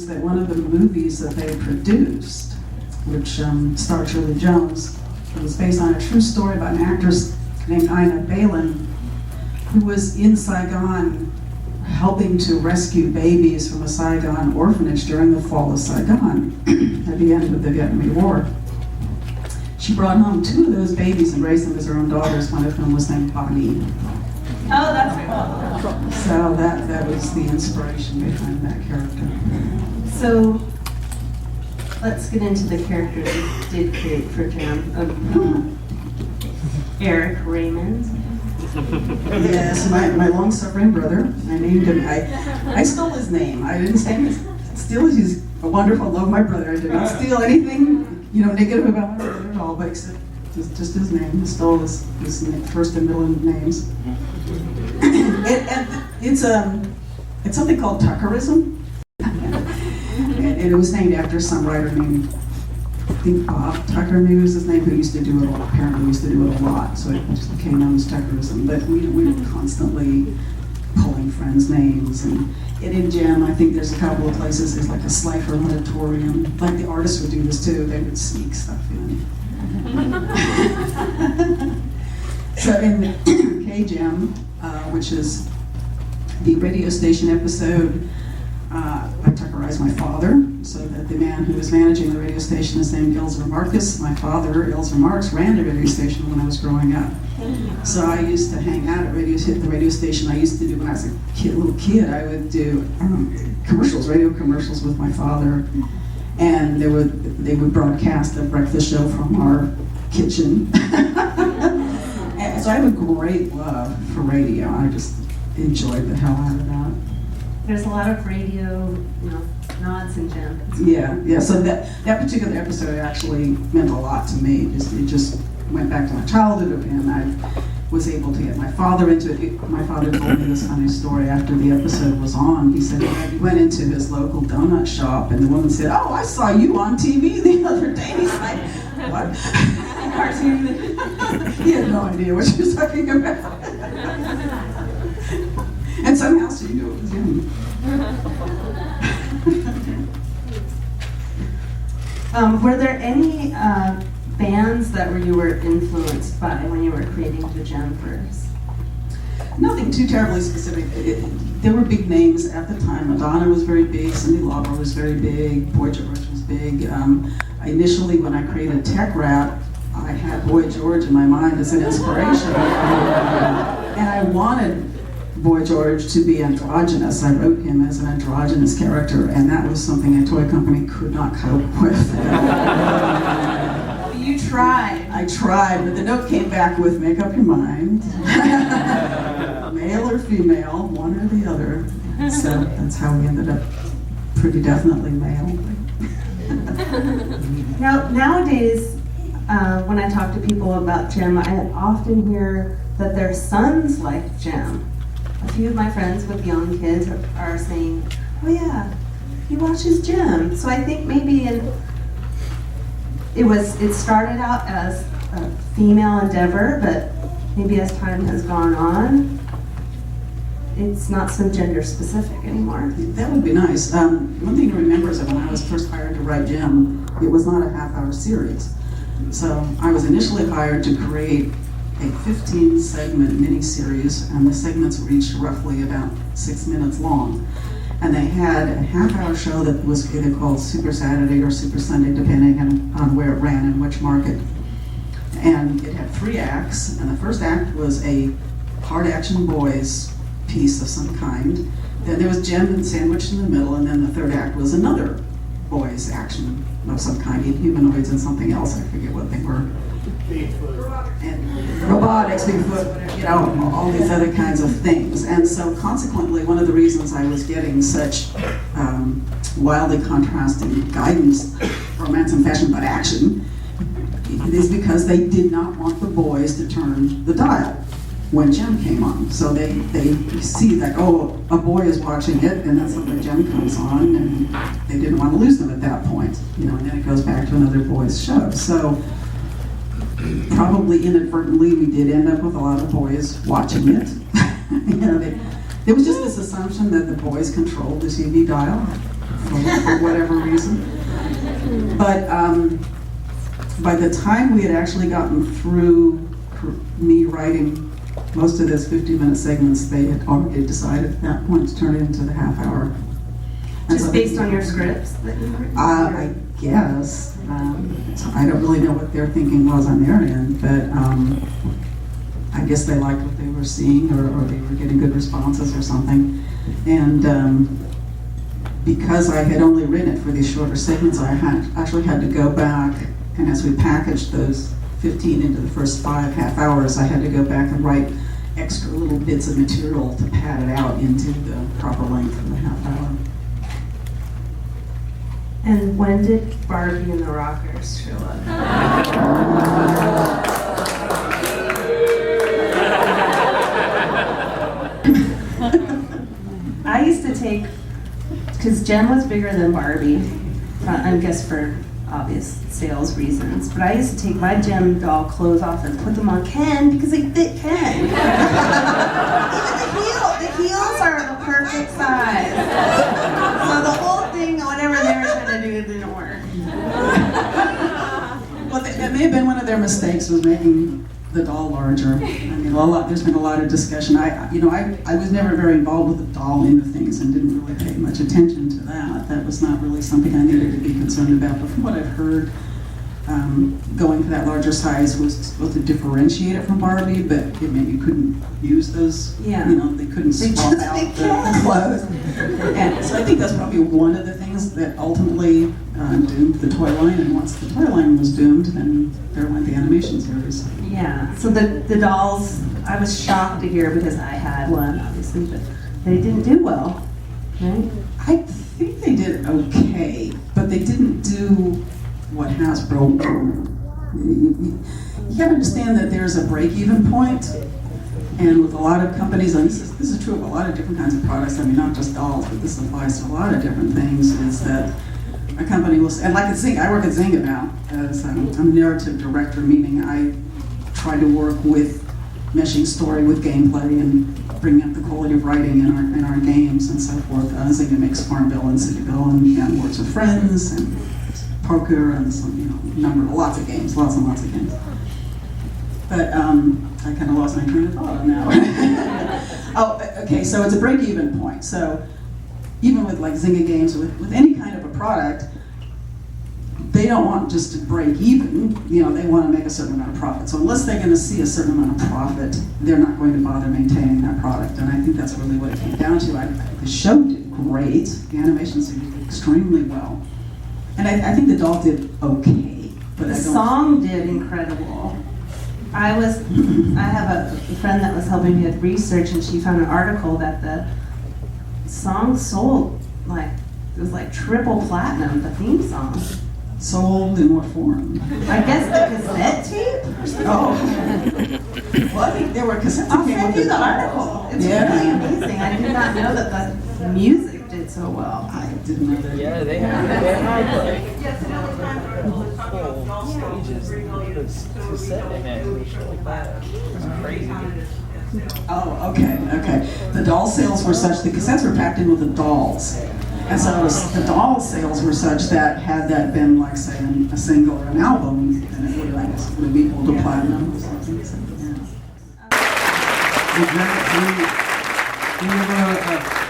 news that one of the movies that they produced, which starred Shirley Jones, it was based on a true story about an actress named Ina Balin, who was in Saigon helping to rescue babies from a Saigon orphanage during the fall of Saigon at the end of the Vietnamese War. She brought home 2 of those babies and raised them as her own daughters, one of whom was named Bonnie. Oh, that's cool. So that was the inspiration behind that character. So let's get into the characters you did create for Jem. Eric Raymond. Yes, my long-suffering brother. I named him. I stole his name. I didn't steal it. He's a wonderful, love my brother. I did not steal anything, negative about my brother at all, but except just his name. I stole his first and middle names. It's something called Tuckerism, and it was named after some writer named, I think Bob Tucker, maybe was his name, who used to do it a lot. Apparently used to do it a lot, so it just became known as Tuckerism. But we were constantly pulling friends' names, and in Jem, I think there's a couple of places, there's like a Slifer auditorium. Like the artists would do this too, they would sneak stuff in. So in K-Jem, which is the radio station episode, I Tuckerized my father, so that the man who was managing the radio station is named Ilzer Marcus. My father, Ilzer Marx, ran the radio station when I was growing up. So I used to hang out at the radio station. I used to do, when I was a little kid, I would do radio commercials with my father. And they would broadcast a breakfast show from our kitchen. And so I have a great love for radio. I just enjoyed the hell out of that. There's a lot of radio, nods in Jem. Yeah. So that particular episode actually meant a lot to me. It just went back to my childhood, and I was able to get my father into it. My father told me this funny story after the episode was on. He said he went into his local donut shop, and the woman said, "Oh, I saw you on TV the other day." He's like, "What?" He had no idea what she was talking about. And somehow she knew it was him. Were there any bands that you were influenced by when you were creating the Jemverse? Nothing too terribly specific. There were big names at the time. Madonna was very big, Cyndi Lauper was very big, Boy George was big. Initially, when I created tech rap, I had Boy George in my mind as an inspiration. And I wanted Boy George to be androgynous. I wrote him as an androgynous character, and that was something a toy company could not cope with. You tried. I tried, but the note came back with, make up your mind. Male or female, one or the other. So that's how we ended up pretty definitely male. Now, nowadays, when I talk to people about Jem, I often hear that their sons like Jem. A few of my friends with young kids are saying, "Oh yeah, he watches Jem." So I think maybe it started out as a female endeavor, but maybe as time has gone on, it's not so gender specific anymore. That would be nice. One thing to remember is that when I was first hired to write Jem, it was not a half-hour series. So I was initially hired to create a 15-segment miniseries, and the segments were each roughly about 6 minutes long. And they had a half-hour show that was either called Super Saturday or Super Sunday, depending on where it ran and which market. And it had 3 acts, and the first act was a hard-action boys piece of some kind. Then there was Jem sandwiched in the middle, and then the third act was another boys action of some kind, humanoids and something else, I forget what they were. And robotics, Bigfoot, all these other kinds of things. And so consequently, one of the reasons I was getting such wildly contrasting guidance, romance and fashion, but action, is because they did not want the boys to turn the dial when Jem came on. So they see that, oh, a boy is watching it, and then suddenly Jem comes on, and they didn't want to lose them at that point. And then it goes back to another boys show. So probably inadvertently, we did end up with a lot of boys watching it. There was just this assumption that the boys controlled the TV dial. for whatever reason. But by the time we had actually gotten through me writing most of those 50-minute segments, they had already decided at that point to turn it into the half hour. And Just so based on your scripts that you've written? I guess. So I don't really know what their thinking was on their end, but I guess they liked what they were seeing, or they were getting good responses or something. And because I had only written it for these shorter segments, I actually had to go back, and as we packaged those 15 into the first 5 half hours, I had to go back and write extra little bits of material to pad it out into the proper length of the half hour. And when did Barbie and the Rockers show up? I used to take, because Jem was bigger than Barbie, I guess for obvious sales reasons, but I used to take my Jem doll clothes off and put them on Ken because they fit Ken. Even the heels are the perfect size. So the whole thing, whatever they were trying to do, didn't work. Well, that may have been one of their mistakes, was making the doll larger. I mean, there's been a lot of discussion. I was never very involved with the doll end of things and didn't really pay much attention to that. That was not really something I needed to be concerned about. But from what I've heard, going for that larger size was supposed to differentiate it from Barbie, but it meant you couldn't use those. Yeah. They couldn't swap out the clothes. And so I think that's probably one of the things that ultimately doomed the toy line. And once the toy line was doomed, then there went the animation series. Yeah, so the dolls, I was shocked to hear, because I had one, obviously, but they didn't do well, right? I think they did okay, but they didn't do what Hasbro. You have to understand that there's a break-even point, and with a lot of companies, and this is true of a lot of different kinds of products. I mean, not just dolls, but this applies to a lot of different things. Is that a company will, and like at Zynga, I work at Zynga now as I'm a narrative director, meaning I try to work with meshing story with gameplay and bringing up the quality of writing in our games and so forth. Zynga makes Farmville and Cityville and Words with Friends and poker and some, lots of games, lots and lots of games. But I kind of lost my train of thought on that one. Oh, okay, so it's a break-even point. So even with like Zynga games, with any kind of a product, they don't want just to break even, they want to make a certain amount of profit. So unless they're going to see a certain amount of profit, they're not going to bother maintaining that product. And I think that's really what it came down to. The show did great. The animation series did extremely well. And I think the doll did okay. But The song did incredible. I have a friend that was helping me with research, and she found an article that the song sold it was like triple platinum, the theme song. Sold in what form? I guess the cassette tape or something. Oh. Well, I think there were cassettes I'll that came send with you it. the article. It's really amazing. I did not know that the music did so well. I didn't know that. Yeah, they had whole stages, the cassette they had was really bad. It was crazy. Oh, okay. The doll sales were such, the cassettes were packed in with the dolls. And so the doll sales were such that had that been like, say, a single or an album, then it would have been equal to platinum or something. So,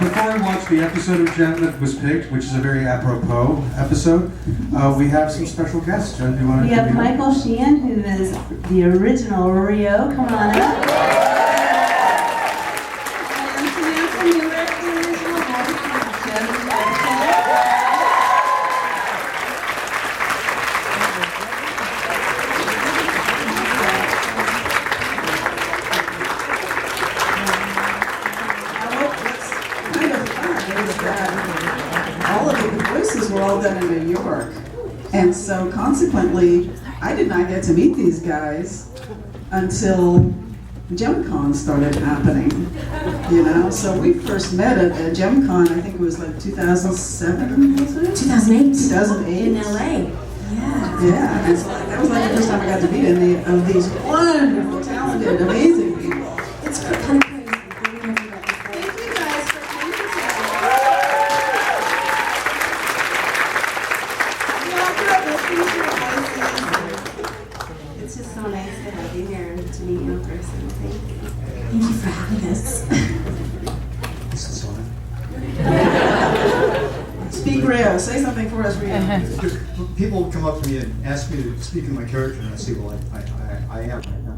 Before we watch the episode of Jem that was picked, which is a very apropos episode, we have some special guests. Jen, do you want to We have Michael Sheehan, who is the original Rio. Come on up. And Samantha Newark, the original voice of Jem and the all of the voices were all done in New York. And so consequently, I did not get to meet these guys until GemCon started happening, So we first met at GemCon, I think it was like 2007, was it? 2008. 2008. In LA. Yeah. Yeah, and so that was like the first time I got to meet any of these wonderful, talented, amazing people. It's kind of crazy. Thank you guys for coming today. to meet you in person. Thank you. Thank you for having us. This is on. Speak, Rio. Say something for us, Rio. People would come up to me and ask me to speak in my character, and I say, well, I am right now.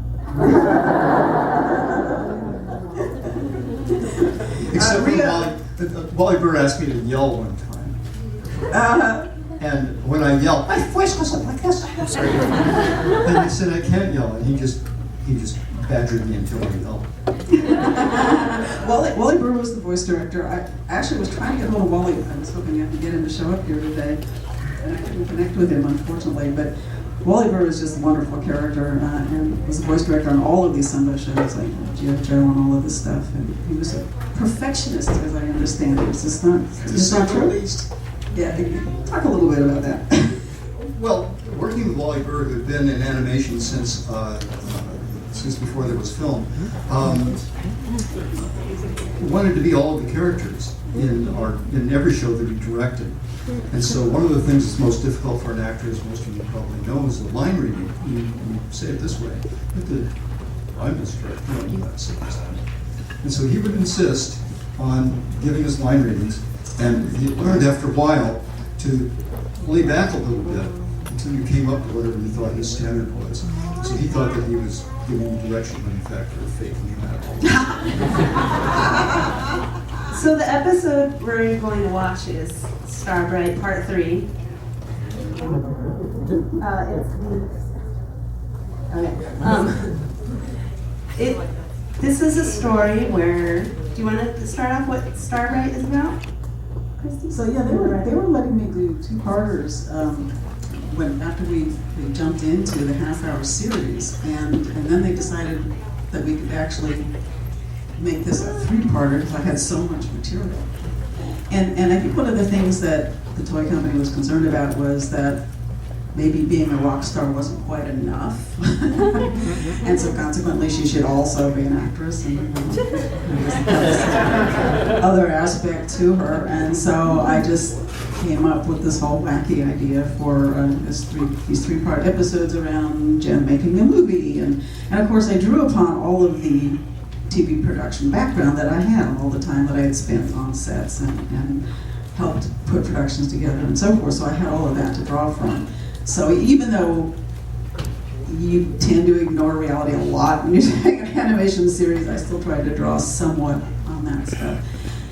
Except for Wally Burr asked me to yell one time. And when I yelled, my voice goes up like this. I'm sorry. And he said I can't yell, and he just badgered me until I yelled. Wally Burr was the voice director. I actually was trying to get hold of Wally. I was hoping I could get him to show up here today, and I couldn't connect with him, unfortunately. But Wally Burr is just a wonderful character, and was the voice director on all of these Sunday shows, like G.I. Joe and all of this stuff. And he was a perfectionist, as I understand it. Is this not true? Yeah, talk a little bit about that. Well, working with Wally Burr, who had been in animation since before there was film, wanted to be all of the characters in every show that he directed. And so one of the things that's most difficult for an actor, as most of you probably know, is the line reading. You say it this way, I'm just directing that sort of stuff. And so he would insist on giving us line readings, and he learned after a while to lay back a little bit until you came up to whatever you thought his standard was. So he thought that he was giving you direction when in fact they were faking him out. So the episode we're going to watch is Starbright Part 3. This is a story where, do you want to start off what Starbright is about? Christy? So yeah, they were letting me do two-parters after we jumped into the half-hour series, and then they decided that we could actually make this a three-parter because I had so much material. And I think one of the things that the toy company was concerned about was that maybe being a rock star wasn't quite enough. And so consequently she should also be an actress, and other aspect to her. And so I just came up with this whole wacky idea for these three-part episodes around Jem making a movie. And of course I drew upon all of the TV production background that I had, all the time that I had spent on sets and helped put productions together and so forth. So I had all of that to draw from. So even though you tend to ignore reality a lot when you're doing an animation series, I still tried to draw somewhat on that stuff.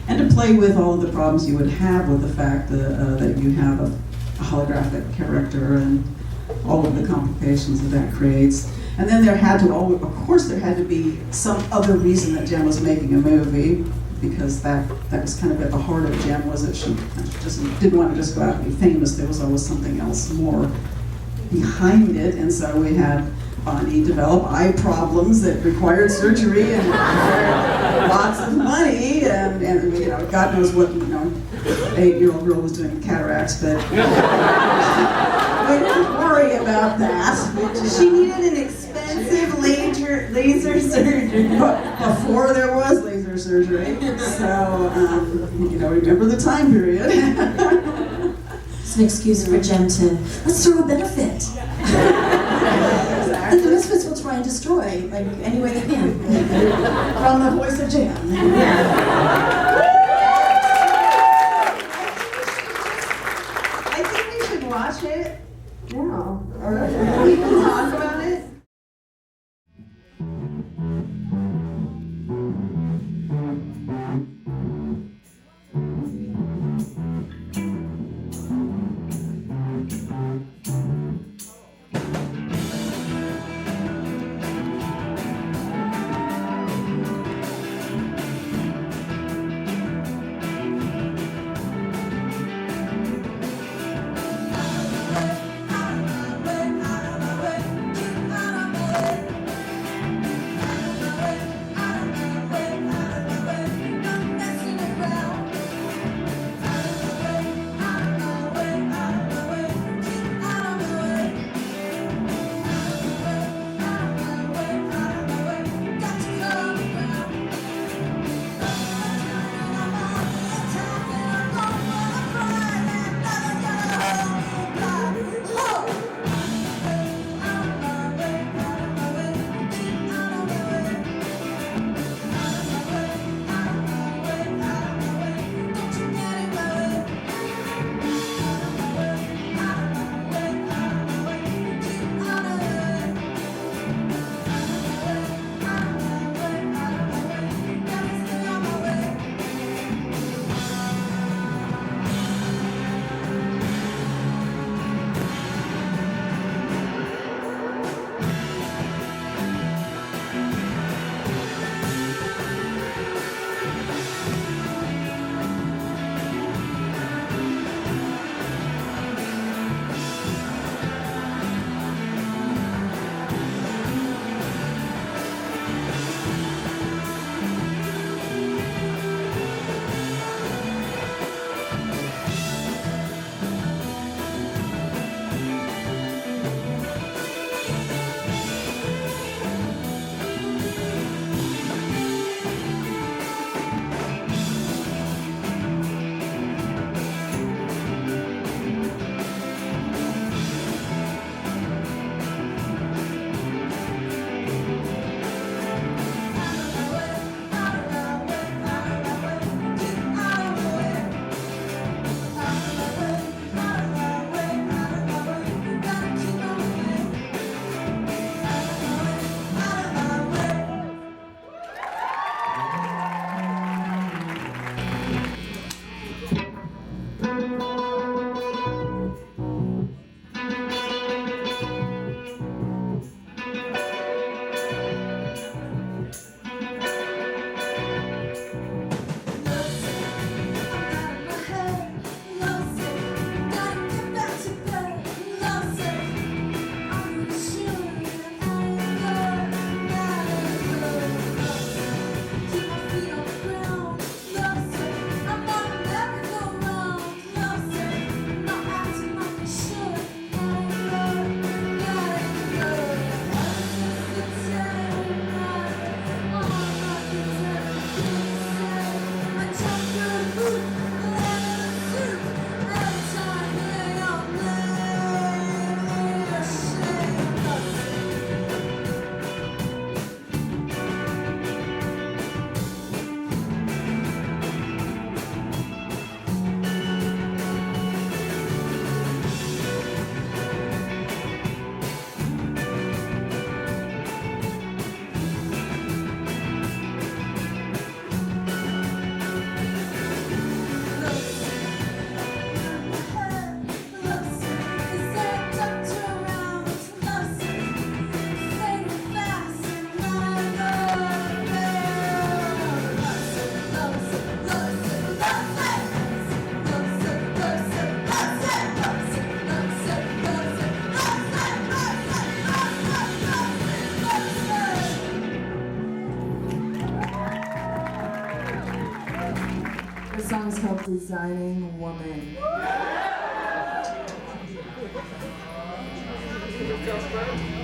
And to play with all of the problems you would have with the fact that you have a holographic character and all of the complications that creates. And then there had to be some other reason that Jem was making a movie, because that was kind of at the heart of Jem, was that she just didn't want to just go out and be famous. There was always something else more behind it. And so we had Bonnie develop eye problems that required surgery and required lots of money, and God knows what 8-year-old girl was doing with cataracts, but we didn't worry about that. She needed an expensive laser surgery. Before there was laser surgery, so remember the time period. It's an excuse for Jem to, let's throw a benefit. And the Misfits will try and destroy, like, any way they can. From the voice of Jem. I think we should watch it now. All right. We can talk about it. Out of my way, get out designing woman. It feels good.